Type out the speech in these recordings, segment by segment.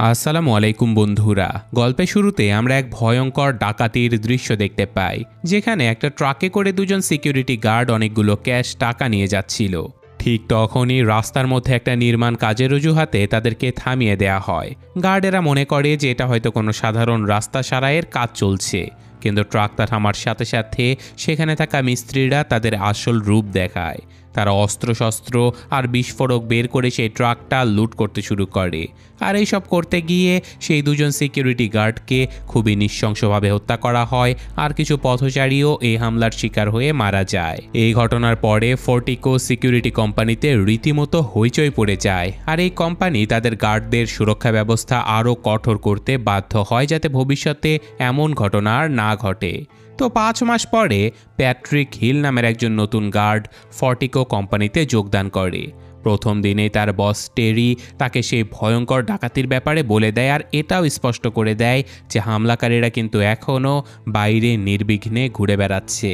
আসসালামু আলাইকুম বন্ধুরা। গল্পের শুরুতে আমরা এক ভয়ঙ্কর ডাকাতির দৃশ্য দেখতে পাই, যেখানে একটা ট্রাকে করে দুজন সিকিউরিটি গার্ড অনেকগুলো ক্যাশ টাকা নিয়ে যাচ্ছিল। ঠিক তখনই রাস্তার মধ্যে একটা নির্মাণ কাজের অজুহাতে তাদেরকে থামিয়ে দেয়া হয়। গার্ডেরা মনে করে যে এটা হয়তো কোনো সাধারণ রাস্তা সারাইয়ের কাজ চলছে, কিন্তু ট্রাকটা থামার সাথে সাথে সেখানে থাকা মিস্ত্রিরা তাদের আসল রূপ দেখায়। তারা অস্ত্রশস্ত্র আর বিস্ফোরক বের করে সেই ট্রাকটা লুট করতে শুরু করে। আর এইসব করতে গিয়ে সেই দুজন সিকিউরিটি গার্ডকে খুবই নৃশংসভাবে হত্যা করা হয়, আর কিছু পথচারীও এই হামলার শিকার হয়ে মারা যায়। এই ঘটনার পরে ফোর্টিকো সিকিউরিটি কোম্পানিতে রীতিমতো হইচই পড়ে যায়, আর এই কোম্পানি তাদের গার্ডদের সুরক্ষা ব্যবস্থা আরও কঠোর করতে বাধ্য হয়, যাতে ভবিষ্যতে এমন ঘটনা আর না ঘটে। তো 5 মাস পরে প্যাট্রিক হিল নামের একজন নতুন গার্ড ফোর্টিকো কোম্পানিতে যোগদান করে। প্রথম দিনেই তার বস টেরি তাকে সেই ভয়ঙ্কর ডাকাতির ব্যাপারে বলে দেয়, আর এটাও স্পষ্ট করে দেয় যে হামলাকারীরা কিন্তু এখনও বাইরে নির্বিঘ্নে ঘুরে বেড়াচ্ছে।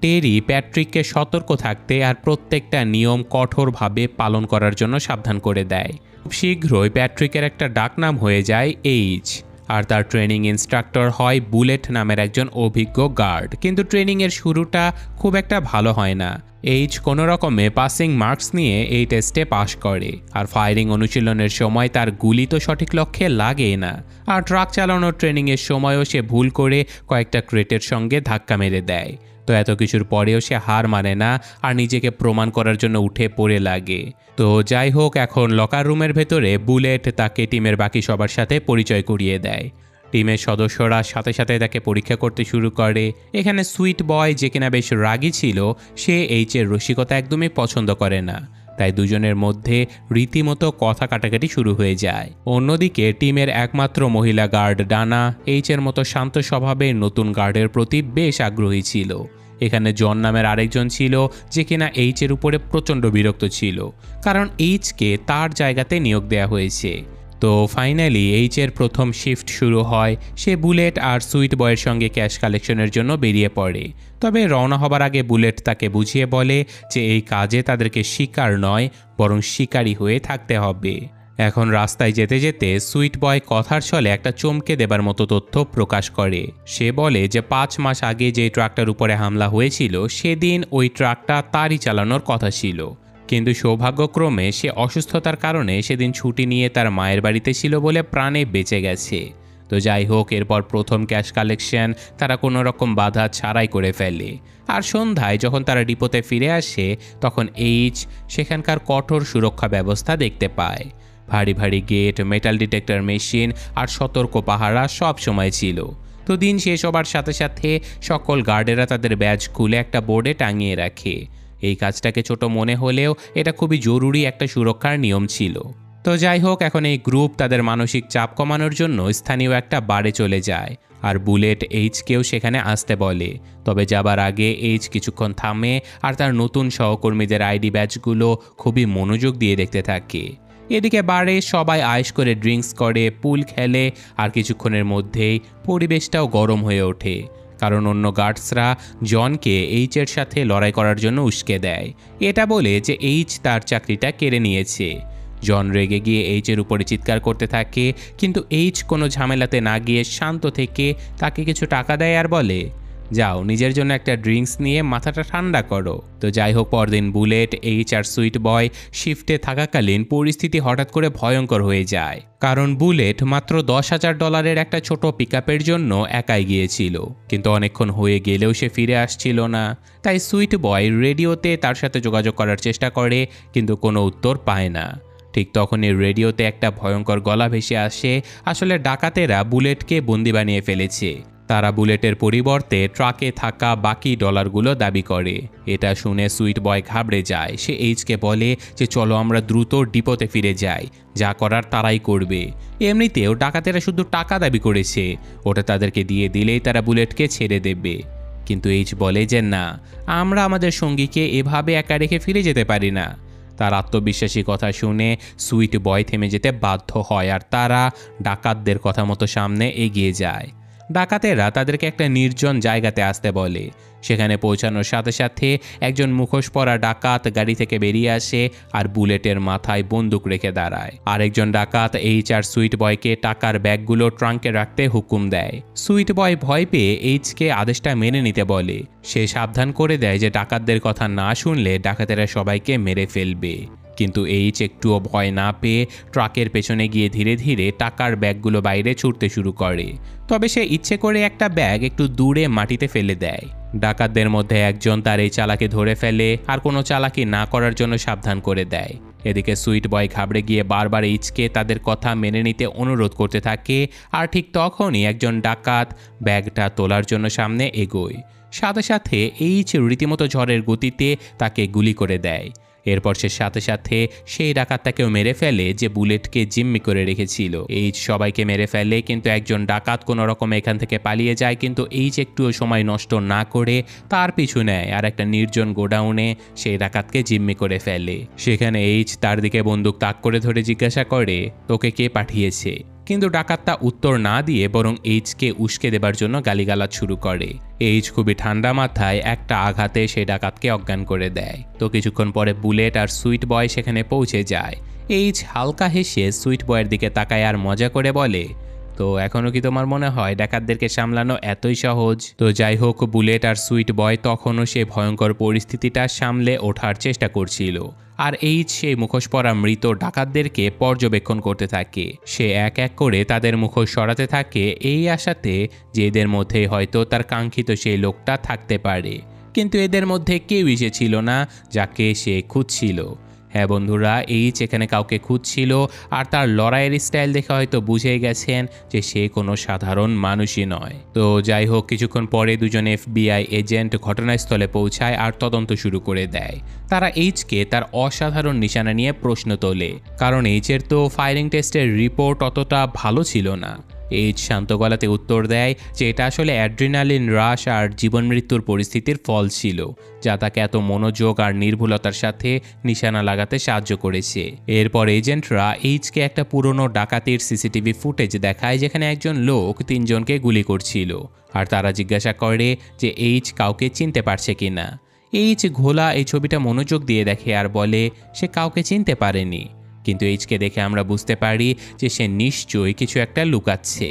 টেরি প্যাট্রিককে সতর্ক থাকতে আর প্রত্যেকটা নিয়ম কঠোরভাবে পালন করার জন্য সাবধান করে দেয়। খুব শীঘ্রই প্যাট্রিকের একটা ডাকনাম হয়ে যায় এইচ, আর তার ট্রেনিং ইনস্ট্রাক্টর হয় বুলেট নামের একজন অভিজ্ঞ গার্ড। কিন্তু ট্রেনিংয়ের শুরুটা খুব একটা ভালো হয় না। এইচ কোনো রকমে পাসিং মার্কস নিয়ে এই টেস্টে পাশ করে, আর ফায়ারিং অনুশীলনের সময় তার গুলি তো সঠিক লক্ষ্যে লাগেই না। আর ট্রাক চালানোর ট্রেনিংয়ের সময়ও সে ভুল করে কয়েকটা ক্রেটের সঙ্গে ধাক্কা মেরে দেয়। তো এত কিছুর পরেও সে হার মানে না, আর নিজেকে প্রমাণ করার জন্য উঠে পড়ে লাগে। তো যাই হোক, এখন লকার রুমের ভেতরে বুলেট তাকে টিমের বাকি সবার সাথে পরিচয় করিয়ে দেয়। টিমের সদস্যরা সাথে সাথে তাকে পরীক্ষা করতে শুরু করে। এখানে সুইট বয়, যে কিনা বেশ রাগী ছিল, সে এইচের রসিকতা একদমই পছন্দ করে না। তাই দুজনের মধ্যে রীতিমতো কথা কাটাকাটি শুরু হয়ে যায়। অন্যদিকে টিমের একমাত্র মহিলা গার্ড ডানা এইচের মতো শান্ত স্বভাবের নতুন গার্ডের প্রতি বেশ আগ্রহী ছিল। এখানে জন নামের আরেকজন ছিল, যে কিনা এইচের উপরে প্রচণ্ড বিরক্ত ছিল, কারণ এইচকে তার জায়গাতে নিয়োগ দেওয়া হয়েছে। তো ফাইনালি এইচের প্রথম শিফট শুরু হয়। সে বুলেট আর সুইট বয়ের সঙ্গে ক্যাশ কালেকশনের জন্য বেরিয়ে পড়ে। তবে রওনা হবার আগে বুলেট তাকে বুঝিয়ে বলে যে এই কাজে তাদেরকে শিকার নয়, বরং শিকারী হয়ে থাকতে হবে। এখন রাস্তায় যেতে যেতে সুইট বয় কথার ছলে একটা চমকে দেবার মতো তথ্য প্রকাশ করে। সে বলে যে 5 মাস আগে যে ট্রাকটার উপরে হামলা হয়েছিল, সেদিন ওই ট্রাকটা তারই চালানোর কথা ছিল, কিন্তু সৌভাগ্যক্রমে সে অসুস্থতার কারণে সেদিন ছুটি নিয়ে তার মায়ের বাড়িতে ছিল বলে প্রাণে বেঁচে গেছে। তো যাই হোক, এরপর প্রথম ক্যাশ কালেকশন তারা কোনো রকম বাধা ছাড়াই করে ফেলে। আর সন্ধ্যায় যখন তারা ডিপোতে ফিরে আসে, তখন এইচ সেখানকার কঠোর সুরক্ষা ব্যবস্থা দেখতে পায়। ভারী ভারী গেট, মেটাল ডিটেক্টর মেশিন আর সতর্ক পাহারা সব সময় ছিল। তো দিন শেষ হবার সাথে সাথে সকল গার্ডেরা তাদের ব্যাজ খুলে একটা বোর্ডে টাঙিয়ে রাখে। এই কাজটাকে ছোট মনে হলেও এটা খুবই জরুরি একটা সুরক্ষার নিয়ম ছিল। তো যাই হোক, এখন এই গ্রুপ তাদের মানসিক চাপ কমানোর জন্য স্থানীয় একটা বারে চলে যায়, আর বুলেট এইচকেও সেখানে আসতে বলে। তবে যাবার আগে এইচ কিছুক্ষণ থামে আর তার নতুন সহকর্মীদের আইডি ব্যাচগুলো খুবই মনোযোগ দিয়ে দেখতে থাকে। এদিকে বারে সবাই আয়েশ করে ড্রিঙ্কস করে, পুল খেলে, আর কিছুক্ষণের মধ্যেই পরিবেশটাও গরম হয়ে ওঠে, কারণ অন্য গার্ডসরা জনকে এইচের সাথে লড়াই করার জন্য উস্কে দেয়। এটা বলে যে এইচ তার চাকরিটা কেড়ে নিয়েছে। জন রেগে গিয়ে এইচের উপরে চিৎকার করতে থাকে, কিন্তু এইচ কোনো ঝামেলাতে না গিয়ে শান্ত থেকে তাকে কিছু টাকা দেয় আর বলে, যাও নিজের জন্য একটা ড্রিঙ্কস নিয়ে মাথাটা ঠান্ডা করো। তো যাই হোক, পরদিন বুলেট, এইচ আর সুইট বয় শিফটে থাকাকালীন পরিস্থিতি হঠাৎ করে ভয়ঙ্কর হয়ে যায়, কারণ বুলেট মাত্র $10,000 একটা ছোট পিকআপের জন্য একাই গিয়েছিল, কিন্তু অনেকক্ষণ হয়ে গেলেও সে ফিরে আসছিল না। তাই সুইট বয় রেডিওতে তার সাথে যোগাযোগ করার চেষ্টা করে, কিন্তু কোনো উত্তর পায় না। ঠিক তখনই রেডিওতে একটা ভয়ঙ্কর গলা ভেসে আসে। আসলে ডাকাতেরা বুলেটকে বন্দি বানিয়ে ফেলেছে। তারা বুলেটের পরিবর্তে ট্রাকে থাকা বাকি ডলারগুলো দাবি করে। এটা শুনে সুইট বয় ঘাবড়ে যায়। সে এইচকে বলে যে চলো আমরা দ্রুত ডিপোতে ফিরে যাই, যা করার তারাই করবে। এমনিতেও ডাকাতেরা শুধু টাকা দাবি করেছে, ওটা তাদেরকে দিয়ে দিলেই তারা বুলেটকে ছেড়ে দেবে। কিন্তু এইচ বলে যে না, আমরা আমাদের সঙ্গীকে এভাবে একা রেখে ফিরে যেতে পারি না। তার আত্মবিশ্বাসী কথা শুনে সুইট বয় থেমে যেতে বাধ্য হয়, আর তারা ডাকাতদের কথা মতো সামনে এগিয়ে যায়। ডাকাতেরা তাদেরকে একটা নির্জন জায়গাতে আসতে বলে। সেখানে পৌঁছানোর সাথে সাথে একজন মুখোশ পরা ডাকাত গাড়ি থেকে বেরিয়ে আসে আর বুলেটের মাথায় বন্দুক রেখে দাঁড়ায়। আরেকজন ডাকাত এইচ আর সুইট বয়কে টাকার ব্যাগগুলো ট্রাঙ্কে রাখতে হুকুম দেয়। সুইট বয় ভয় পেয়ে এইচকে আদেশটা মেনে নিতে বলে। সে সাবধান করে দেয় যে ডাকাতদের কথা না শুনলে ডাকাতেরা সবাইকে মেরে ফেলবে। কিন্তু এইচ একটুও ভয় না পেয়ে ট্রাকের পেছনে গিয়ে ধীরে ধীরে টাকার ব্যাগগুলো বাইরে ছুটতে শুরু করে। তবে সে ইচ্ছে করে একটা ব্যাগ একটু দূরে মাটিতে ফেলে দেয়। ডাকাতদের মধ্যে একজন তার এই চালাকি ধরে ফেলে আর কোনো চালাকি না করার জন্য সাবধান করে দেয়। এদিকে সুইট বয় ঘাবড়ে গিয়ে বারবার এইচকে তাদের কথা মেনে নিতে অনুরোধ করতে থাকে। আর ঠিক তখনই একজন ডাকাত ব্যাগটা তোলার জন্য সামনে এগোয়। সাথে সাথে এইচ রীতিমতো ঝড়ের গতিতে তাকে গুলি করে দেয়। এরপর সে সাথে সাথে সেই ডাকাতটাকেও মেরে ফেলে যে বুলেটকে জিম্মি করে রেখেছিল। এইচ সবাইকে মেরে ফেলে, কিন্তু একজন ডাকাত কোনো রকম এখান থেকে পালিয়ে যায়। কিন্তু এইচ একটুও সময় নষ্ট না করে তার পিছু নেয় আর একটা নির্জন গোডাউনে সেই ডাকাতকে জিম্মি করে ফেলে। সেখানে এইচ তার দিকে বন্দুক তাক করে ধরে জিজ্ঞাসা করে, তোকে কে পাঠিয়েছে? কিন্তু ডাকাতটা উত্তর না দিয়ে বরং এইচকে উস্কে দেবার জন্য গালিগালাজ শুরু করে। এইচ খুবই ঠান্ডা মাথায় একটা আঘাতে সেই ডাকাতকে অজ্ঞান করে দেয়। তো কিছুক্ষণ পরে বুলেট আর সুইট বয় সেখানে পৌঁছে যায়। এইচ হালকা হেসে সুইট বয়ের দিকে তাকায় আর মজা করে বলে, তো এখনও কি তোমার মনে হয় ডাকাতদেরকে সামলানো এতই সহজ? তো যাই হোক, বুলেট আর সুইট বয় তখনও সেই ভয়ঙ্কর পরিস্থিতিটা সামলে ওঠার চেষ্টা করছিল। আর এইচ সেই মুখোশ পরা মৃত ডাকাতদেরকে পর্যবেক্ষণ করতে থাকে। সে এক এক করে তাদের মুখোশ সরাতে থাকে এই আশাতে যে এদের মধ্যে হয়তো তার কাঙ্ক্ষিত সেই লোকটা থাকতে পারে। কিন্তু এদের মধ্যে কেউই সে ছিল না যাকে সে খুঁজছিল। হ্যাঁ বন্ধুরা, এইচ এখানে কাউকে খুঁজছিল আর তার লড়াইয়ের স্টাইল দেখে হয়তো বুঝে গেছেন যে সে কোনো সাধারণ মানুষই নয়। তো যাই হোক, কিছুক্ষণ পরে দুজন FBI এজেন্ট ঘটনাস্থলে পৌঁছায় আর তদন্ত শুরু করে দেয়। তারা এইচকে তার অসাধারণ নিশানা নিয়ে প্রশ্ন তোলে, কারণ এইচের তো ফায়ারিং টেস্টের রিপোর্ট অতটা ভালো ছিল না। এইচ শান্ত গলাতে উত্তর দেয় যে এটা আসলে অ্যাড্রিনালিন রাশ আর জীবন মৃত্যুর পরিস্থিতির ফল ছিল, যা তাকে এত মনোযোগ আর নির্ভুলতার সাথে নিশানা লাগাতে সাহায্য করেছে। এরপর এজেন্টরা এইচকে একটা পুরনো ডাকাতির CCTV ফুটেজ দেখায় যেখানে একজন লোক 3 জনকে গুলি করছিল। আর তারা জিজ্ঞাসা করে যে এইচ কাউকে চিনতে পারছে কিনা। এইচ ঘোলা এই ছবিটা মনোযোগ দিয়ে দেখে আর বলে সে কাউকে চিনতে পারেনি। কিন্তু এইচকে দেখে আমরা বুঝতে পারি যে সে নিশ্চয়ই কিছু একটা লুকাচ্ছে।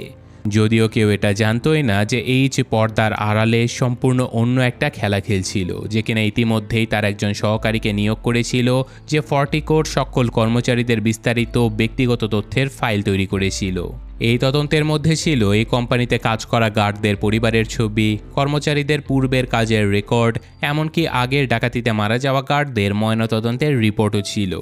যদিও কেউ এটা জানতোই না যে এইচ পর্দার আড়ালে সম্পূর্ণ অন্য একটা খেলা খেলছিল, যে কিনা ইতিমধ্যেই তার একজন সহকারীকে নিয়োগ করেছিল যে ফর্টিকোর সকল কর্মচারীদের বিস্তারিত ব্যক্তিগত তথ্যের ফাইল তৈরি করেছিল। এই তদন্তের মধ্যে ছিল এই কোম্পানিতে কাজ করা গার্ডদের পরিবারের ছবি, কর্মচারীদের পূর্বের কাজের রেকর্ড, এমনকি আগের ডাকাতিতে মারা যাওয়া গার্ডদের ময়নাতদন্তের রিপোর্টও ছিল।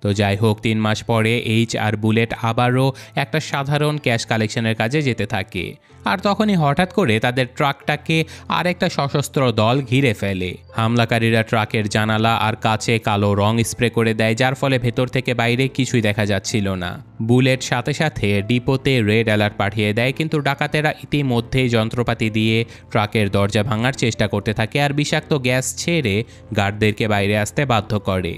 তো যাই হোক, 3 মাস পরে এইচ আর বুলেট আবারও একটা সাধারণ ক্যাশ কালেকশনের কাজে যেতে থাকে। আর তখনই হঠাৎ করে তাদের ট্রাকটাকে আর একটা সশস্ত্র দল ঘিরে ফেলে। হামলাকারীরা ট্রাকের জানালা আর কাচে কালো রং স্প্রে করে দেয়, যার ফলে ভেতর থেকে বাইরে কিছুই দেখা যাচ্ছিল না। বুলেট সাথে সাথে ডিপোতে রেড অ্যালার্ট পাঠিয়ে দেয়, কিন্তু ডাকাতেরা ইতিমধ্যেই যন্ত্রপাতি দিয়ে ট্রাকের দরজা ভাঙার চেষ্টা করতে থাকে আর বিষাক্ত গ্যাস ছেড়ে গার্ডদেরকে বাইরে আসতে বাধ্য করে।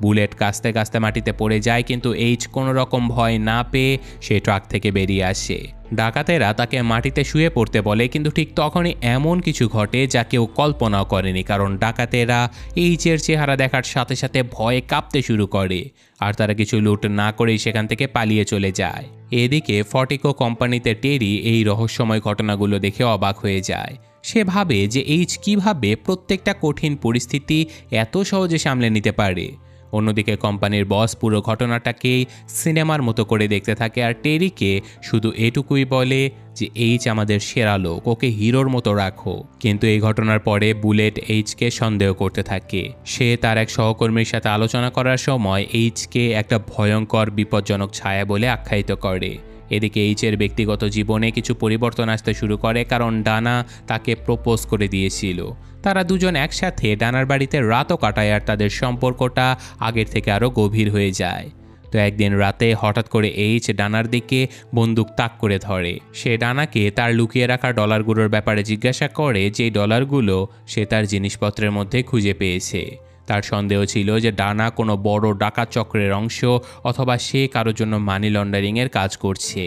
বুলেট কাস্তে কাস্তে মাটিতে পড়ে যায়, কিন্তু এইচ কোনো রকম ভয় না পেয়ে সে ট্রাক থেকে বেরিয়ে আসে। ডাকাতেরা তাকে মাটিতে শুয়ে পড়তে বলে, কিন্তু ঠিক তখনই এমন কিছু ঘটে যা কেউ কল্পনাও করেনি, কারণ ডাকাতেরা এইচের চেহারা দেখার সাথে সাথে ভয়ে কাঁপতে শুরু করে আর তারা কিছু লুট না করেই সেখান থেকে পালিয়ে চলে যায়। এদিকে ফর্টিকো কোম্পানিতে টেরি এই রহস্যময় ঘটনাগুলো দেখে অবাক হয়ে যায়। সে ভাবে যে এইচ কিভাবে প্রত্যেকটা কঠিন পরিস্থিতি এত সহজে সামলে নিতে পারে। অন্যদিকে কোম্পানির বস পুরো ঘটনাটাকেই সিনেমার মতো করে দেখতে থাকে আর টেরিকে শুধু এটুকুই বলে যে এইচ আমাদের সেরা লোক, ওকে হিরোর মতো রাখো। কিন্তু এই ঘটনার পরে বুলেট এইচকে সন্দেহ করতে থাকে। সে তার এক সহকর্মীর সাথে আলোচনা করার সময় এইচকে একটা ভয়ঙ্কর বিপজ্জনক ছায়া বলে আখ্যায়িত করে। এদিকে এইচের ব্যক্তিগত জীবনে কিছু পরিবর্তন আসতে শুরু করে, কারণ ডানা তাকে প্রপোজ করে দিয়েছিল। তারা দুজন একসাথে ডানার বাড়িতে রাতও কাটায় আর তাদের সম্পর্কটা আগের থেকে আরও গভীর হয়ে যায়। তো একদিন রাতে হঠাৎ করে এইচ ডানার দিকে বন্দুক তাক করে ধরে। সে ডানাকে তার লুকিয়ে রাখা ডলারগুলোর ব্যাপারে জিজ্ঞাসা করে, যে ডলারগুলো সে তার জিনিসপত্রের মধ্যে খুঁজে পেয়েছে। তার সন্দেহ ছিল যে ডানা কোনো বড় ডাকাত চক্রের অংশ অথবা সে কারোর জন্য মানি লন্ডারিংয়ের কাজ করছে।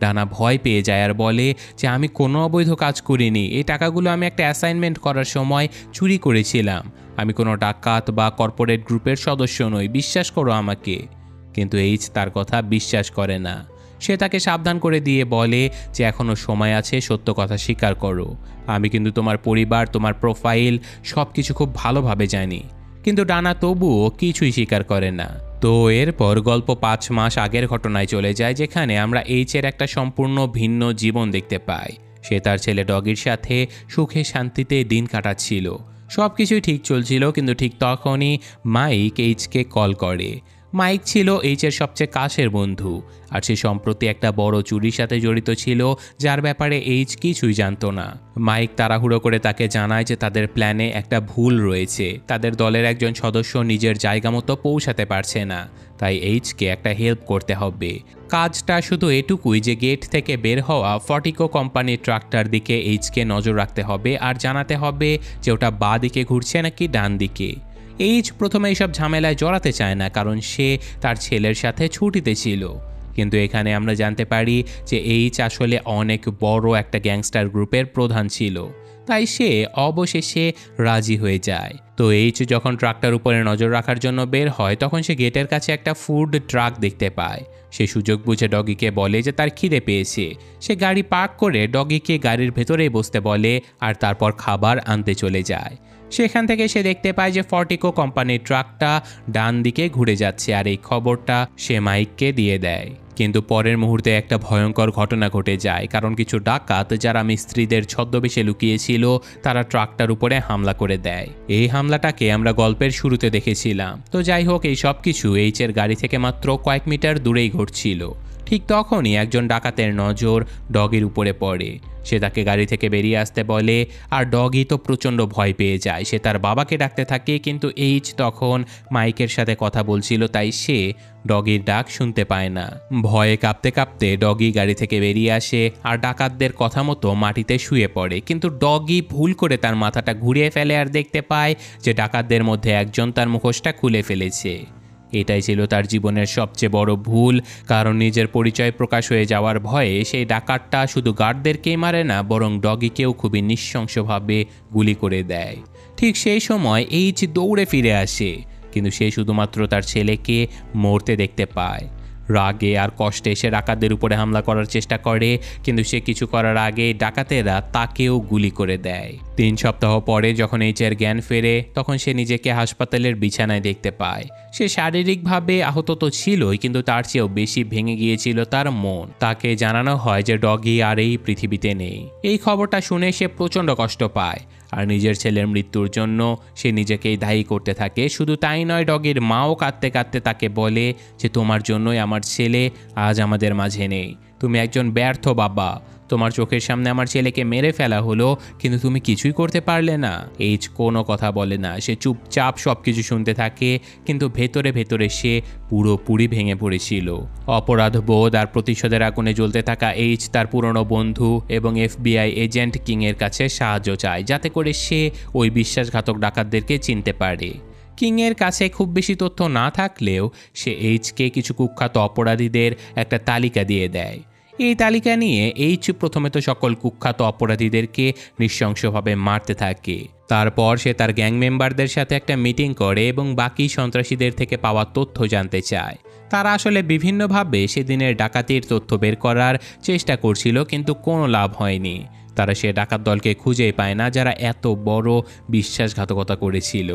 ডানা ভয় পেয়ে যায় আর বলে যে আমি কোনো অবৈধ কাজ করিনি, এই টাকাগুলো আমি একটা অ্যাসাইনমেন্ট করার সময় চুরি করেছিলাম, আমি কোনো ডাকাত বা কর্পোরেট গ্রুপের সদস্য নই, বিশ্বাস করো আমাকে। কিন্তু এইচ তার কথা বিশ্বাস করে না। সে তাকে সাবধান করে দিয়ে বলে যে এখনও সময় আছে, সত্য কথা স্বীকার করো, আমি কিন্তু তোমার পরিবার, তোমার প্রোফাইল সব কিছু খুব ভালোভাবে জানি। কিন্তু ডানা তবুও কিছুই স্বীকার করে না। তো এরপর গল্প 5 মাস আগের ঘটনায় চলে যায়, যেখানে আমরা এইচের একটা সম্পূর্ণ ভিন্ন জীবন দেখতে পাই। সে তার ছেলে ডগির সাথে সুখে শান্তিতে দিন কাটাচ্ছিল, সব কিছুই ঠিক চলছিল। কিন্তু ঠিক তখনই মাইক এইচকে কল করে। মাইক ছিল এইচের সবচেয়ে কাছের বন্ধু, আর সে সম্প্রতি একটা বড় চুরির সাথে জড়িত ছিল, যার ব্যাপারে এইচ কিছুই জানতো না। মাইক তাড়াহুড়ো করে তাকে জানায় যে তাদের প্ল্যানে একটা ভুল রয়েছে, তাদের দলের একজন সদস্য নিজের জায়গা মতো পৌঁছাতে পারছে না, তাই এইচকে একটা হেল্প করতে হবে। কাজটা শুধু এটুকুই যে গেট থেকে বের হওয়া ফর্টিকো কোম্পানির ট্রাকটার দিকে এইচকে নজর রাখতে হবে আর জানাতে হবে যে ওটা বাঁ দিকে ঘুরছে নাকি ডান দিকে। এইচ প্রথমে এইসব ঝামেলায় জড়াতে চায় না, কারণ সে তার ছেলের সাথে ছুটিতে ছিল। কিন্তু এখানে আমরা জানতে পারি যে এইচ আসলে অনেক বড় একটা গ্যাংস্টার গ্রুপের প্রধান ছিল, তাই সে অবশেষে রাজি হয়ে যায়। তো এইচ যখন ট্রাকটার উপরে নজর রাখার জন্য বের হয়, তখন সে গেটের কাছে একটা ফুড ট্রাক দেখতে পায়। সে সুযোগ বুঝে ডগিকে বলে যে তার খিদে পেয়েছে। সে গাড়ি পার্ক করে ডগিকে গাড়ির ভেতরেই বসতে বলে আর তারপর খাবার আনতে চলে যায়। সেখান থেকে সে দেখতে পায় যে ফর্টিকো কোম্পানির ট্রাকটা ডান দিকে ঘুরে যাচ্ছে, আর এই খবরটা সে মাইককে দিয়ে দেয়। কিন্তু পরের মুহূর্তে একটা ভয়ঙ্কর ঘটনা ঘটে যায়, কারণ কিছু ডাকাত যারা মিস্ত্রিদের ছদ্মবেশে লুকিয়েছিল তারা ট্রাকটার উপরে হামলা করে দেয়। এই হামলাটাকে আমরা গল্পের শুরুতে দেখেছিলাম। তো যাই হোক, এই সব কিছু এইচের গাড়ি থেকে মাত্র কয়েক মিটার দূরেই ঘটছিল। ঠিক তখনই একজন ডাকাতের নজর ডগির উপরে পড়ে। সে তাকে গাড়ি থেকে বেরিয়ে আসতে বলে, আর ডগি তো প্রচণ্ড ভয় পেয়ে যায়। সে তার বাবাকে ডাকতে থাকে, কিন্তু এইচ তখন মাইকের সাথে কথা বলছিল, তাই সে ডগির ডাক শুনতে পায় না। ভয়ে কাঁপতে কাঁপতে ডগি গাড়ি থেকে বেরিয়ে আসে আর ডাকাতদের কথা মতো মাটিতে শুয়ে পড়ে। কিন্তু ডগি ভুল করে তার মাথাটা ঘুরিয়ে ফেলে আর দেখতে পায় যে ডাকাতদের মধ্যে একজন তার মুখোশটা খুলে ফেলেছে। এটাই ছিল তার জীবনের সবচেয়ে বড় ভুল, কারণ নিজের পরিচয় প্রকাশ হয়ে যাওয়ার ভয়ে সেই ডাকাতটা শুধু গার্ডদেরকেই মারে না, বরং ডগিকেও খুবই নৃশংসভাবে গুলি করে দেয়। ঠিক সেই সময় এইচ দৌড়ে ফিরে আসে, কিন্তু সে শুধুমাত্র তার ছেলেকে মরতে দেখতে পায়। রাগে আর কষ্টে সে ডাকাতদের উপরে হামলা করার চেষ্টা করে, কিন্তু সে কিছু করার আগে ডাকাতেরা তাকেও গুলি করে দেয়। 3 সপ্তাহ পরে যখন এইচের জ্ঞান ফেরে, তখন সে নিজেকে হাসপাতালের বিছানায় দেখতে পায়। সে শারীরিকভাবে আহত তো ছিলই, কিন্তু তার চেয়েও বেশি ভেঙে গিয়েছিল তার মন। তাকে জানানো হয় যে ডগি আর এই পৃথিবীতে নেই। এই খবরটা শুনে সে প্রচণ্ড কষ্ট পায় আর নিজের ছেলের মৃত্যুর জন্য সে নিজেকেই দায়ী করতে থাকে। শুধু তাই নয়, ডগির মাও কাঁদতে কাঁদতে তাকে বলে যে তোমার জন্যই আমার ছেলে আজ আমাদের মাঝে নেই, তুমি একজন ব্যর্থ বাবা, তোমার চোখের সামনে আমার ছেলেকে মেরে ফেলা হলো, কিন্তু তুমি কিছুই করতে পারলে না। এইচ কোনো কথা বলে না, সে চুপচাপ সব কিছু শুনতে থাকে, কিন্তু ভেতরে ভেতরে সে পুরোপুরি ভেঙে পড়েছিল। অপরাধ বোধ আর প্রতিশোধের আগুনে জ্বলতে থাকা এইচ তার পুরনো বন্ধু এবং FBI এজেন্ট কিংয়ের কাছে সাহায্য চায়, যাতে করে সে ওই বিশ্বাসঘাতক ডাকাতদেরকে চিনতে পারে। কিংয়ের কাছে খুব বেশি তথ্য না থাকলেও সে এইচকে কিছু কুখ্যাত অপরাধীদের একটা তালিকা দিয়ে দেয়। এই তালিকা নিয়ে এইচ প্রথমে তো সকল কুখ্যাত অপরাধীদেরকে নৃশংসভাবে মারতে থাকে। তারপর সে তার গ্যাং মেম্বারদের সাথে একটা মিটিং করে এবং বাকি সন্ত্রাসীদের থেকে পাওয়া তথ্য জানতে চায়। তারা আসলে বিভিন্নভাবে সেদিনের ডাকাতির তথ্য বের করার চেষ্টা করছিল, কিন্তু কোনো লাভ হয়নি। তারা সে ডাকাত দলকে খুঁজেই পায় না যারা এত বড় বিশ্বাসঘাতকতা করেছিল।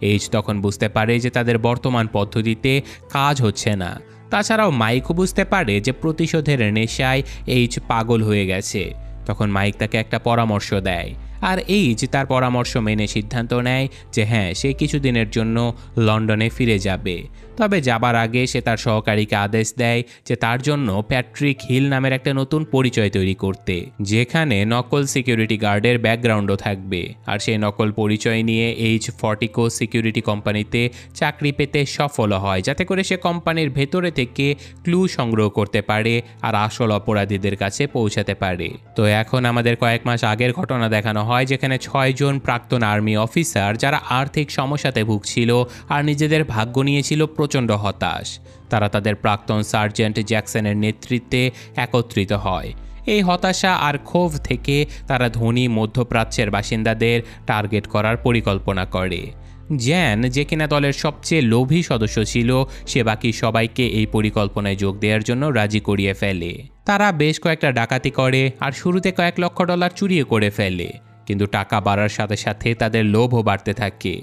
এইচ তখন বুঝতে পারে যে তাদের বর্তমান পদ্ধতিতে কাজ হচ্ছে না। তাছাড়াও মাইকও বুঝতে পারে যে প্রতিশোধের নেশায় এইচ পাগল হয়ে গেছে। তখন মাইক তাকে একটা পরামর্শ দেয়, আর এইচ তার পরামর্শ মেনে সিদ্ধান্ত নেয় যে হ্যাঁ, সে কিছুদিনের জন্য লন্ডনে ফিরে যাবে। তবে যাবার আগে সে তার সহকারীকে আদেশ দেয় যে তার জন্য প্যাট্রিক হিল নামের একটা নতুন পরিচয় তৈরি করতে, যেখানে নকল সিকিউরিটি গার্ডের ব্যাকগ্রাউন্ডও থাকবে। আর সেই নকল পরিচয় নিয়ে এইচ ফর্টিকো সিকিউরিটি কোম্পানিতে চাকরি পেতে সফল হয়, যাতে করে সে কোম্পানির ভেতরে থেকে ক্লু সংগ্রহ করতে পারে আর আসল অপরাধীদের কাছে পৌঁছাতে পারে। তো এখন আমাদের কয়েক মাস আগের ঘটনা দেখানো হয়, হয় যেখানে 6 জন প্রাক্তন আর্মি অফিসার যারা আর্থিক সমস্যাতে ভুগছিল আর নিজেদের ভাগ্য নিয়েছিল প্রচণ্ড হতাশ, তারা তাদের প্রাক্তন সার্জেন্ট জ্যাকসনের নেতৃত্বে একত্রিত হয়। এই হতাশা আর ক্ষোভ থেকে তারা ধনী মধ্যপ্রাচ্যের বাসিন্দাদের টার্গেট করার পরিকল্পনা করে। জ্যান, যে কিনা দলের সবচেয়ে লোভী সদস্য ছিল, সে বাকি সবাইকে এই পরিকল্পনায় যোগ দেওয়ার জন্য রাজি করিয়ে ফেলে। তারা বেশ কয়েকটা ডাকাতি করে আর শুরুতে কয়েক লক্ষ ডলার চুরিও করে ফেলে, কিন্তু টাকা বাড়ার সাথে সাথে তাদের লোভও বাড়তে থাকে।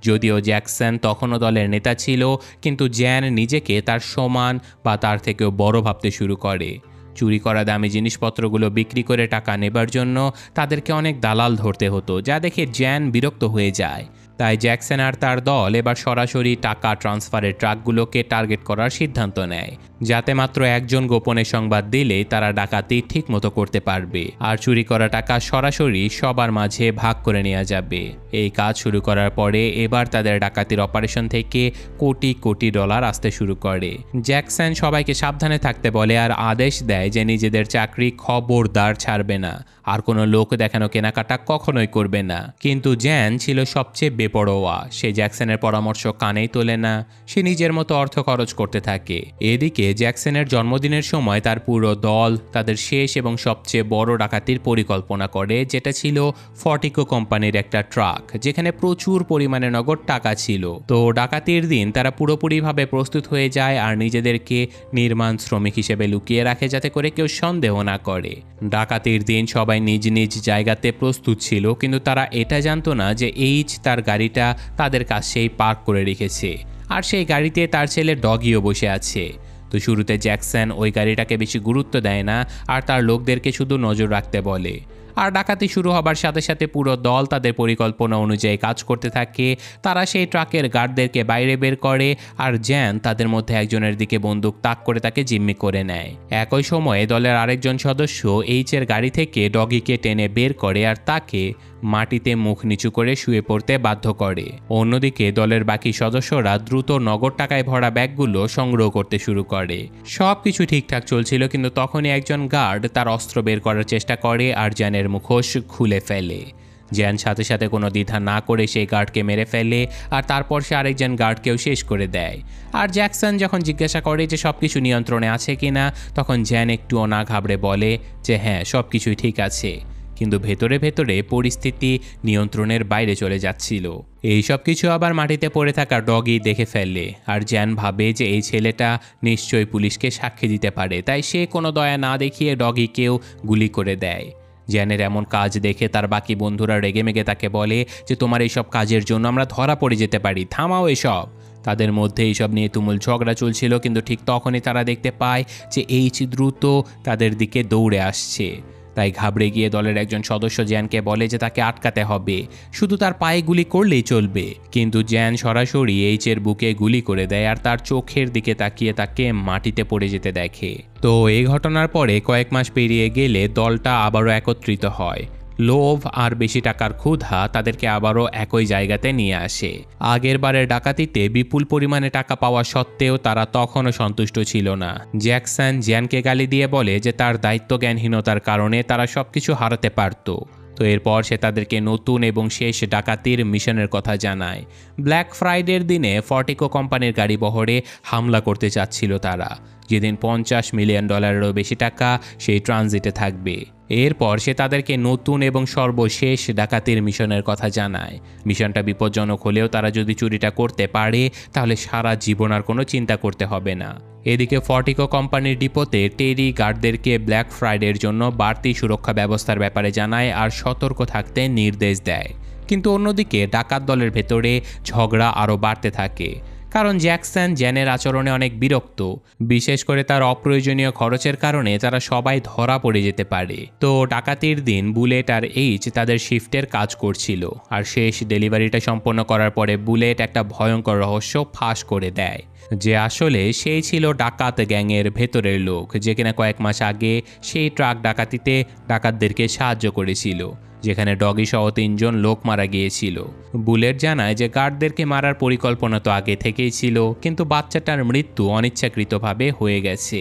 যদিও জ্যাকসন তখনও দলের নেতা ছিল, কিন্তু জ্যান নিজেকে তার সমান বা তার থেকেও বড় ভাবতে শুরু করে। চুরি করা দামি জিনিসপত্রগুলো বিক্রি করে টাকা নেবার জন্য তাদেরকে অনেক দালাল ধরতে হতো, যা দেখে জ্যান বিরক্ত হয়ে যায়। তাই জ্যাকসন আর তার দল এবার সরাসরি টাকা ট্রান্সফারের ট্রাকগুলোকে টার্গেট করার সিদ্ধান্ত নেয়, যাতে মাত্র একজন গোপনে সংবাদ দিলেই তারা ডাকাতি ঠিক মতো করতে পারবে আর চুরি করা টাকা সরাসরি সবার মাঝে ভাগ করে নেওয়া যাবে। এই কাজ শুরু করার পরে এবার তাদের ডাকাতির অপারেশন থেকে কোটি কোটি ডলার আসতে শুরু করে। জ্যাকসন সবাইকে সাবধানে থাকতে বলে আর আদেশ দেয় যে নিজেদের চাকরি খবরদার ছাড়বে না আর কোনো লোক দেখানো কেনাকাটা কখনোই করবে না। কিন্তু জ্যান ছিল সবচেয়ে বেপরোয়া। সে জ্যাকসনের পরামর্শ কানেই তোলে না, সে নিজের মতো অর্থ খরচ করতে থাকে। এদিকে জ্যাকসনের জন্মদিনের সময় তার পুরো দল তাদের শেষ এবং সবচেয়ে বড় ডাকাতির পরিকল্পনা করে, যেটা ছিল ফর্টিকো কোম্পানির একটা ট্রাক, যেখানে প্রচুর পরিমাণে নগদ টাকা ছিল। তো ডাকাতির দিন তারা পুরোপুরিভাবে প্রস্তুত হয়ে যায় আর নিজেদেরকে নির্মাণ শ্রমিক হিসেবে লুকিয়ে রাখে, যাতে করে কেউ সন্দেহ না করে। ডাকাতির দিন সবাই নিজ নিজ জায়গাতে প্রস্তুত ছিল, কিন্তু তারা এটা জানতো না যে এইচ তার গাড়িটা তাদের কাছেই পার্ক করে রেখেছে আর সেই গাড়িতে তার ছেলে ডগিও বসে আছে। তো শুরুতে জ্যাকসন ওই গাড়িটাকে বেশি গুরুত্ব দেয় না আর তার লোকদেরকে শুধু নজর রাখতে বলে। আর ডাকাতি শুরু হবার সাথে সাথে পুরো দল তাদের পরিকল্পনা অনুযায়ী কাজ করতে থাকে। তারা সেই ট্রাকের গার্ডদেরকে বাইরে বের করে আর জ্যান তাদের মধ্যে একজনের দিকে বন্দুক তাক করে তাকে জিম্মি করে নেয়। একই সময়ে দলের আরেকজন সদস্য এইচের গাড়ি থেকে ডগিকে টেনে বের করে আর তাকে মাটিতে মুখ নিচু করে শুয়ে পড়তে বাধ্য করে। অন্যদিকে দলের বাকি সদস্যরা দ্রুত নগদ টাকায় ভরা ব্যাগগুলো সংগ্রহ করতে শুরু করে। সবকিছু ঠিকঠাক চলছিল, কিন্তু তখনই একজন গার্ড তার অস্ত্র বের করার চেষ্টা করে আর জ্যানের মুখোশ খুলে ফেলে। জ্যান সাথে সাথে কোনো দ্বিধা না করে সেই গার্ডকে মেরে ফেলে আর তারপর সে আরেকজন গার্ডকেও শেষ করে দেয়। আর জ্যাকসন যখন জিজ্ঞাসা করে যে সব কিছু নিয়ন্ত্রণে আছে কিনা, তখন জ্যান একটুও না ঘাবড়ে বলে যে হ্যাঁ, সব কিছুই ঠিক আছে। কিন্তু ভেতরে ভেতরে পরিস্থিতি নিয়ন্ত্রণের বাইরে চলে যাচ্ছিল। এই সব কিছু আবার মাটিতে পড়ে থাকা ডগি দেখে ফেলে আর জ্যান ভাবে যে এই ছেলেটা নিশ্চয়ই পুলিশকে সাক্ষী দিতে পারে, তাই সে কোনো দয়া না দেখিয়ে ডগিকেও গুলি করে দেয়। জ্যানের এমন কাজ দেখে তার বাকি বন্ধুরা রেগেমেগে তাকে বলে যে তোমার এইসব কাজের জন্য আমরা ধরা পড়ে যেতে পারি, থামাও এসব। তাদের মধ্যে এইসব নিয়ে তুমুল ঝগড়া চলছিল, কিন্তু ঠিক তখনই তারা দেখতে পায় যে এইচ দ্রুত তাদের দিকে দৌড়ে আসছে। তাই ঘাবড়ে গিয়ে দলের একজন সদস্য জ্যানকে বলে যে তাকে আটকাতে হবে, শুধু তার পায়ে গুলি করলেই চলবে। কিন্তু জ্যান সরাসরি এইচের বুকে গুলি করে দেয় আর তার চোখের দিকে তাকিয়ে তাকে মাটিতে পড়ে যেতে দেখে। তো এই ঘটনার পরে কয়েক মাস পেরিয়ে গেলে দলটা আবারও একত্রিত হয়। লোভ আর বেশি টাকার ক্ষুধা তাদেরকে আবারও একই জায়গাতে নিয়ে আসে। আগের বারের ডাকাতিতে বিপুল পরিমাণে টাকা পাওয়া সত্ত্বেও তারা তখনও সন্তুষ্ট ছিল না। জ্যাকসন জ্যানকে গালি দিয়ে বলে যে তার দায়িত্বজ্ঞানহীনতার কারণে তারা সবকিছু হারাতে পারত। তো এরপর সে তাদেরকে নতুন এবং শেষ ডাকাতির মিশনের কথা জানায়। ব্ল্যাক ফ্রাইডের দিনে ফর্টিকো কোম্পানির গাড়ি বহরে হামলা করতে চাচ্ছিল তারা, যেদিন $50 মিলিয়ন বেশি টাকা সেই ট্রানজিটে থাকবে। এরপর সে তাদেরকে নতুন এবং সর্বশেষ ডাকাতির মিশনের কথা জানায়। মিশনটা বিপজ্জনক হলেও তারা যদি চুরিটা করতে পারে তাহলে সারা জীবন আর কোনো চিন্তা করতে হবে না। এদিকে ফর্টিকো কোম্পানির ডিপোতে টেরি গার্ডদেরকে ব্ল্যাক ফ্রাইডের জন্য বাড়তি সুরক্ষা ব্যবস্থার ব্যাপারে জানায় আর সতর্ক থাকতে নির্দেশ দেয়। কিন্তু অন্যদিকে ডাকাত দলের ভেতরে ঝগড়া আরও বাড়তে থাকে, কারণ জ্যাকসন জ্যানের আচরণে অনেক বিরক্ত, বিশেষ করে তার অপ্রয়োজনীয় খরচের কারণে তারা সবাই ধরা পড়ে যেতে পারে। তো ডাকাতির দিন বুলেট আর এইচ তাদের শিফটের কাজ করছিল আর শেষ ডেলিভারিটা সম্পন্ন করার পরে বুলেট একটা ভয়ঙ্কর রহস্য ফাঁস করে দেয় যে আসলে সেই ছিল ডাকাত গ্যাংয়ের ভেতরের লোক, যে কিনা কয়েক মাস আগে সেই ট্রাক ডাকাতিতে ডাকাতদেরকে সাহায্য করেছিল, যেখানে ডগি সহ 3 জন লোক মারা গিয়েছিল। বুলেট জানায় যে গার্ডদেরকে মারার পরিকল্পনা তো আগে থেকেই ছিল, কিন্তু বাচ্চাটার মৃত্যু অনিচ্ছাকৃতভাবে হয়ে গেছে।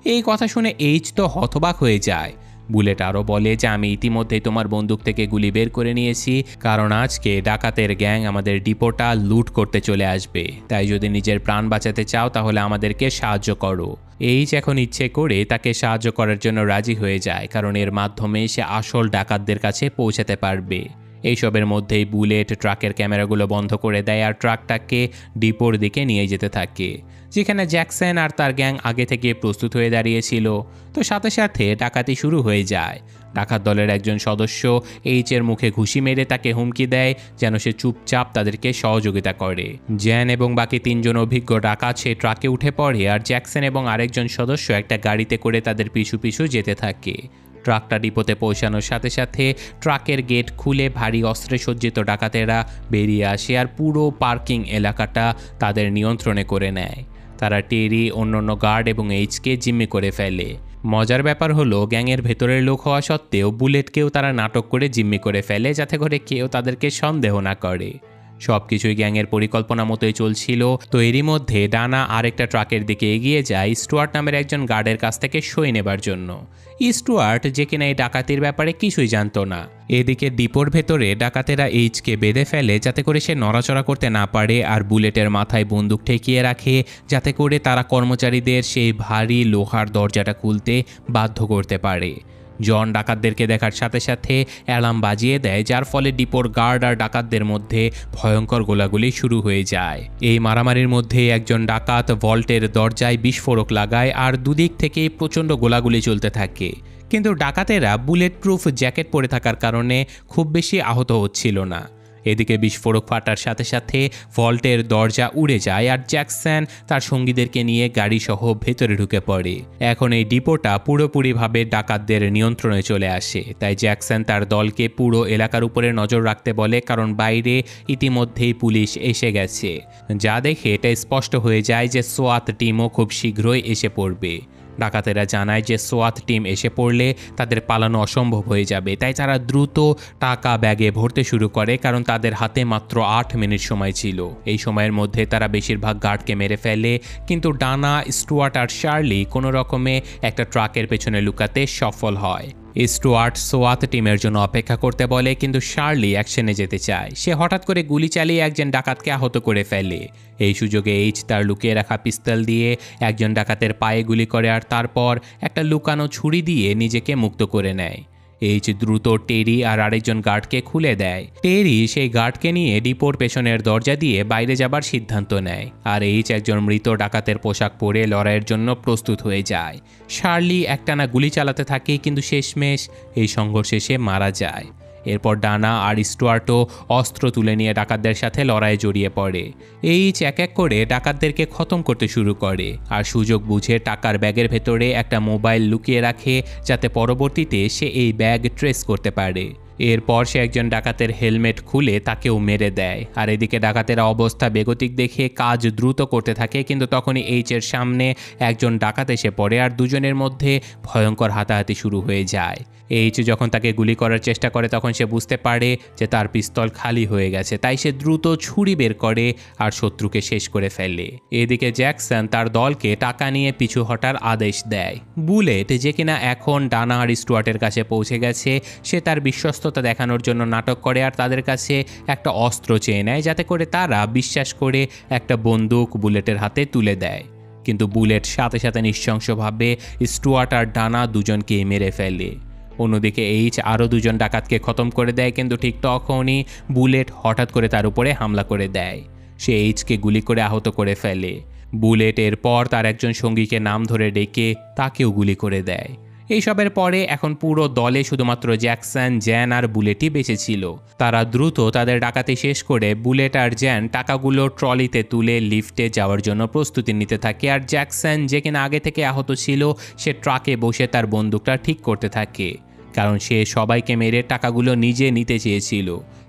এই কথা শুনে এইচ তো হতবাক হয়ে যায়। বুলেট আরও বলে যে আমি ইতিমধ্যেই তোমার বন্দুক থেকে গুলি বের করে নিয়েছি, কারণ আজকে ডাকাতের গ্যাং আমাদের ডিপোটা লুট করতে চলে আসবে। তাই যদি নিজের প্রাণ বাঁচাতে চাও তাহলে আমাদেরকে সাহায্য করো। এইচ এখন ইচ্ছে করে তাকে সাহায্য করার জন্য রাজি হয়ে যায়, কারণ এর মাধ্যমে সে আসল ডাকাতদের কাছে পৌঁছাতে পারবে। এইসবের মধ্যেই বুলেট ট্রাকের ক্যামেরাগুলো বন্ধ করে দেয় আর ট্রাকটাকে ডিপোর দিকে নিয়ে যেতে থাকে, যেখানে জ্যাকসন আর তার গ্যাং আগে থেকে প্রস্তুত হয়ে দাঁড়িয়েছিল। তো সাথে সাথে ডাকাতি শুরু হয়ে যায়। ডাকাত দলের একজন সদস্য এইচের মুখে ঘুষি মেরে তাকে হুমকি দেয় যেন সে চুপচাপ তাদেরকে সহযোগিতা করে। জ্যান এবং বাকি 3 জন অভিজ্ঞ ডাকাত সে ট্রাকে উঠে পড়ে আর জ্যাকসন এবং আরেকজন সদস্য একটা গাড়িতে করে তাদের পিছু পিছু যেতে থাকে। ট্রাকটা ডিপোতে পৌঁছানোর সাথে সাথে ট্রাকের গেট খুলে ভারী অস্ত্রে সজ্জিত ডাকাতেরা বেরিয়ে আসে আর পুরো পার্কিং এলাকাটা তাদের নিয়ন্ত্রণে করে নেয়। তারা টেরি, অন্যান্য গার্ড এবং এইচকে জিম্মি করে ফেলে। মজার ব্যাপার হলো গ্যাংয়ের ভেতরের লোক হওয়া সত্ত্বেও বুলেটকেও তারা নাটক করে জিম্মি করে ফেলে, যাতে করে কেউ তাদেরকে সন্দেহ না করে। সবকিছুই গ্যাংয়ের পরিকল্পনা মতোই চলছিল। তো এরই মধ্যে ডানা আরেকটা ট্রাকের দিকে এগিয়ে যায় স্টুয়ার্ট নামের একজন গার্ডের কাছ থেকে সই নেবার জন্য। স্টুয়ার্ট, যে কিনা এই ডাকাতির ব্যাপারে কিছুই জানতো না। এদিকে ডিপোর ভেতরে ডাকাতেরা এইচকে বেঁধে ফেলে যাতে করে সে নড়াচড়া করতে না পারে, আর বুলেটের মাথায় বন্দুক ঠেকিয়ে রাখে যাতে করে তারা কর্মচারীদের সেই ভারী লোহার দরজাটা খুলতে বাধ্য করতে পারে। জন ডাকাতদেরকে দেখার সাথে সাথে অ্যালার্ম বাজিয়ে দেয়, যার ফলে ডিপোর গার্ড আর ডাকাতদের মধ্যে ভয়ঙ্কর গোলাগুলি শুরু হয়ে যায়। এই মারামারির মধ্যে একজন ডাকাত ভল্টের দরজায় বিস্ফোরক লাগায় আর দুদিক থেকেই প্রচণ্ড গোলাগুলি চলতে থাকে। কিন্তু ডাকাতেরা বুলেট প্রুফ জ্যাকেট পরে থাকার কারণে খুব বেশি আহত হচ্ছিল না। এদিকে বিস্ফোরক ফাটার সাথে সাথে ভল্টের দরজা উড়ে যায় আর জ্যাকসন তার সঙ্গীদেরকে নিয়ে গাড়িসহ ভেতরে ঢুকে পড়ে। এখন এই ডিপোটা পুরোপুরিভাবে ডাকাতদের নিয়ন্ত্রণে চলে আসে। তাই জ্যাকসন তার দলকে পুরো এলাকার উপরে নজর রাখতে বলে, কারণ বাইরে ইতিমধ্যেই পুলিশ এসে গেছে। যা দেখে এটা স্পষ্ট হয়ে যায় যে সোয়াত টিমও খুব শীঘ্রই এসে পড়বে। ডাকাতেরা জানায় যে সোয়াত টিম এসে পড়লে তাদের পালানো অসম্ভব হয়ে যাবে। তাই তারা দ্রুত টাকা ব্যাগে ভরতে শুরু করে, কারণ তাদের হাতে মাত্র 8 মিনিট সময় ছিল। এই সময়ের মধ্যে তারা বেশিরভাগ গার্ডকে মেরে ফেলে, কিন্তু ডানা, স্টুয়ার্ট আর শার্লি কোনো রকমে একটা ট্রাকের পেছনে লুকাতে সফল হয়। স্টুয়ার্ট সোয়াত টিমের জন্য অপেক্ষা করতে বলে, কিন্তু শার্লি অ্যাকশনে যেতে চায়। সে হঠাৎ করে গুলি চালিয়ে একজন ডাকাতকে আহত করে ফেলে। এই সুযোগে এইচ তার লুকিয়ে রাখা পিস্তল দিয়ে একজন ডাকাতের পায়ে গুলি করে আর তারপর একটা লুকানো ছুরি দিয়ে নিজেকে মুক্ত করে নেয়। এইচ দ্রুত টেরি আর আরেকজন গার্ডকে খুলে দেয়। টেরি সেই গার্ডকে নিয়ে ডিপোর পেছনের দরজা দিয়ে বাইরে যাবার সিদ্ধান্ত নেয়, আর এইচ একজন মৃত ডাকাতের পোশাক পরে লড়াইয়ের জন্য প্রস্তুত হয়ে যায়। শার্লি একটানা গুলি চালাতে থাকে, কিন্তু শেষমেশ এই সংঘর্ষে সে মারা যায়। এরপর ডানা আর স্টুয়ার্টও অস্ত্র তুলে নিয়ে ডাকাতদের সাথে লড়াইয়ে জড়িয়ে পড়ে। এইচ এক এক করে ডাকাতদেরকে খতম করতে শুরু করে আর সুযোগ বুঝে টাকার ব্যাগের ভেতরে একটা মোবাইল লুকিয়ে রাখে, যাতে পরবর্তীতে সে এই ব্যাগ ট্রেস করতে পারে। এরপর সে একজন ডাকাতের হেলমেট খুলে তাকেও মেরে দেয়। আর এদিকে ডাকাতেরা অবস্থা বেগতিক দেখে কাজ দ্রুত করতে থাকে, কিন্তু তখনই এইচের সামনে একজন ডাকাত এসে পড়ে আর দুজনের মধ্যে ভয়ঙ্কর হাতাহাতি শুরু হয়ে যায়। এইচ যখন তাকে গুলি করার চেষ্টা করে তখন সে বুঝতে পারে যে তার পিস্তল খালি হয়ে গেছে। তাই সে দ্রুত ছুরি বের করে আর শত্রুকে শেষ করে ফেলে। এদিকে জ্যাকসন তার দলকে টাকা নিয়ে পিছু হটার আদেশ দেয়। বুলেট, যে কিনা এখন ডানা আর স্টুয়ার্টের কাছে পৌঁছে গেছে, সে তার বিশ্বস্ততা দেখানোর জন্য নাটক করে আর তাদের কাছে একটা অস্ত্র চেয়ে নেয়, যাতে করে তারা বিশ্বাস করে একটা বন্দুক বুলেটের হাতে তুলে দেয়। কিন্তু বুলেট সাথে সাথে নৃশংসভাবে স্টুয়ার্ট আর ডানা দুজনকে মেরে ফেলে। অন্যদিকে এইচ আরও 2 জন ডাকাতকে খতম করে দেয়, কিন্তু ঠিক তখনই বুলেট হঠাৎ করে তার উপরে হামলা করে দেয়। সে এইচকে গুলি করে আহত করে ফেলে। বুলেট এরপর তার একজন সঙ্গীকে নাম ধরে ডেকে তাকেও গুলি করে দেয়। এইসবের পরে এখন পুরো দলে শুধুমাত্র জ্যাকসন, জ্যান আর বুলেটই বেঁচে ছিল। তারা দ্রুত তাদের ডাকাতি শেষ করে বুলেট আর জ্যান টাকাগুলো ট্রলিতে তুলে লিফটে যাওয়ার জন্য প্রস্তুতি নিতে থাকে। আর জ্যাকসন, যে কিনা আগে থেকে আহত ছিল, সে ট্রাকে বসে তার বন্দুকটা ঠিক করতে থাকে, কারণ সে সবাইকে মেরে টাকাগুলো নিজে নিতে চেয়েছিল।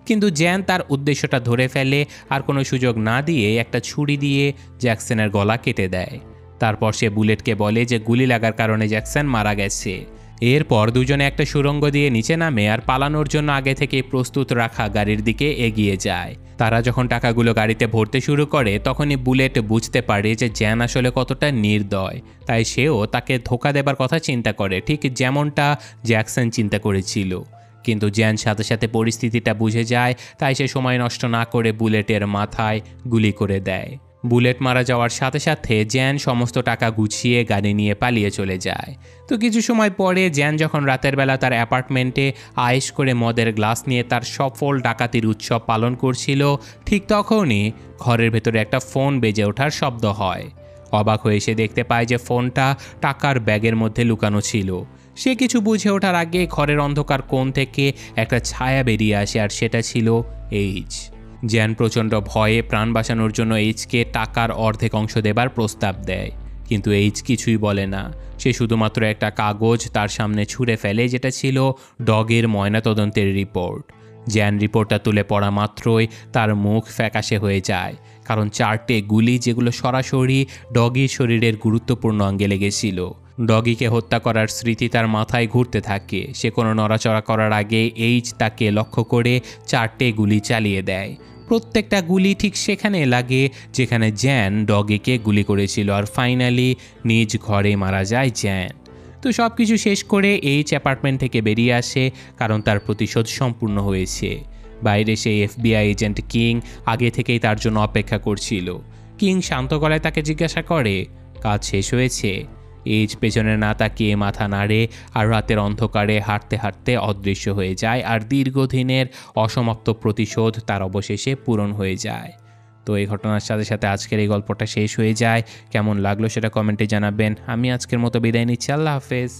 কিন্তু জ্যান তার উদ্দেশ্যটা ধরে ফেলে আর কোনো সুযোগ না দিয়ে একটা ছুরি দিয়ে জ্যাকসনের গলা কেটে দেয়। তারপর সে বুলেটকে বলে যে গুলি লাগার কারণে জ্যাকসন মারা গেছে। এরপর দুজনে একটা সুড়ঙ্গ দিয়ে নিচে নামে আর পালানোর জন্য আগে থেকে প্রস্তুত রাখা গাড়ির দিকে এগিয়ে যায়। তারা যখন টাকাগুলো গাড়িতে ভরতে শুরু করে তখনই বুলেট বুঝতে পারে যে জ্যান আসলে কতটা নির্দয়, তাই সেও তাকে ধোঁকা দেবার কথা চিন্তা করে, ঠিক যেমনটা জ্যাকসন চিন্তা করেছিল। কিন্তু জ্যান সাথে সাথে পরিস্থিতিটা বুঝে যায়, তাই সে সময় নষ্ট না করে বুলেটের মাথায় গুলি করে দেয়। বুলেট মারা যাওয়ার সাথে সাথে জ্যান সমস্ত টাকা গুছিয়ে গাড়ি নিয়ে পালিয়ে চলে যায়। তো কিছু সময় পরে জ্যান যখন রাতের বেলা তার অ্যাপার্টমেন্টে আয়েশ করে মদের গ্লাস নিয়ে তার সফল ডাকাতির উৎসব পালন করছিল, ঠিক তখনই ঘরের ভেতরে একটা ফোন বেজে ওঠার শব্দ হয়। অবাক হয়ে সে দেখতে পায় যে ফোনটা টাকার ব্যাগের মধ্যে লুকানো ছিল। সে কিছু বুঝে ওঠার আগে ঘরের অন্ধকার কোণ থেকে একটা ছায়া বেরিয়ে আসে, আর সেটা ছিল এইচ। জ্যান প্রচণ্ড ভয়ে প্রাণ বাঁচানোর জন্য এইচকে টাকার অর্ধেক অংশ দেবার প্রস্তাব দেয়, কিন্তু এইচ কিছুই বলে না। সে শুধুমাত্র একটা কাগজ তার সামনে ছুঁড়ে ফেলে, যেটা ছিল ডগের ময়নাতদন্তের রিপোর্ট। জ্যান রিপোর্টটা তুলে পড়া মাত্রই তার মুখ ফ্যাকাশে হয়ে যায়, কারণ 4টে গুলি যেগুলো সরাসরি ডগির শরীরের গুরুত্বপূর্ণ অঙ্গে লেগেছিল। ডগিকে হত্যা করার স্মৃতি তার মাথায় ঘুরতে থাকে। সে কোনো নড়াচড়া করার আগে এইচ তাকে লক্ষ্য করে 4টে গুলি চালিয়ে দেয়। প্রত্যেকটা গুলি ঠিক সেখানে লাগে যেখানে জ্যান ডগিকে গুলি করেছিল, আর ফাইনালি নিজ ঘরে মারা যায় জ্যান। তো সব কিছু শেষ করে এইচ অ্যাপার্টমেন্ট থেকে বেরিয়ে আসে, কারণ তার প্রতিশোধ সম্পূর্ণ হয়েছে। বাইরে সেই FBI এজেন্ট কিং আগে থেকেই তার জন্য অপেক্ষা করছিল। কিং শান্ত গলায় তাকে জিজ্ঞাসা করে, কাজ শেষ হয়েছে? এইচ পেছনে না তাকিয়ে মাথা নাড়ে, আর রাতের অন্ধকারে হাঁটতে হাঁটতে অদৃশ্য হয়ে যায়, আর দীর্ঘদিনের অসমাপ্ত প্রতিশোধ তার অবশেষে পূরণ হয়ে যায়। তো এই ঘটনার সাথে সাথে আজকের এই গল্পটা শেষ হয়ে যায়। কেমন লাগলো সেটা কমেন্টে জানাবেন। আমি আজকের মতো বিদায় নিচ্ছি। আল্লাহ হাফেজ।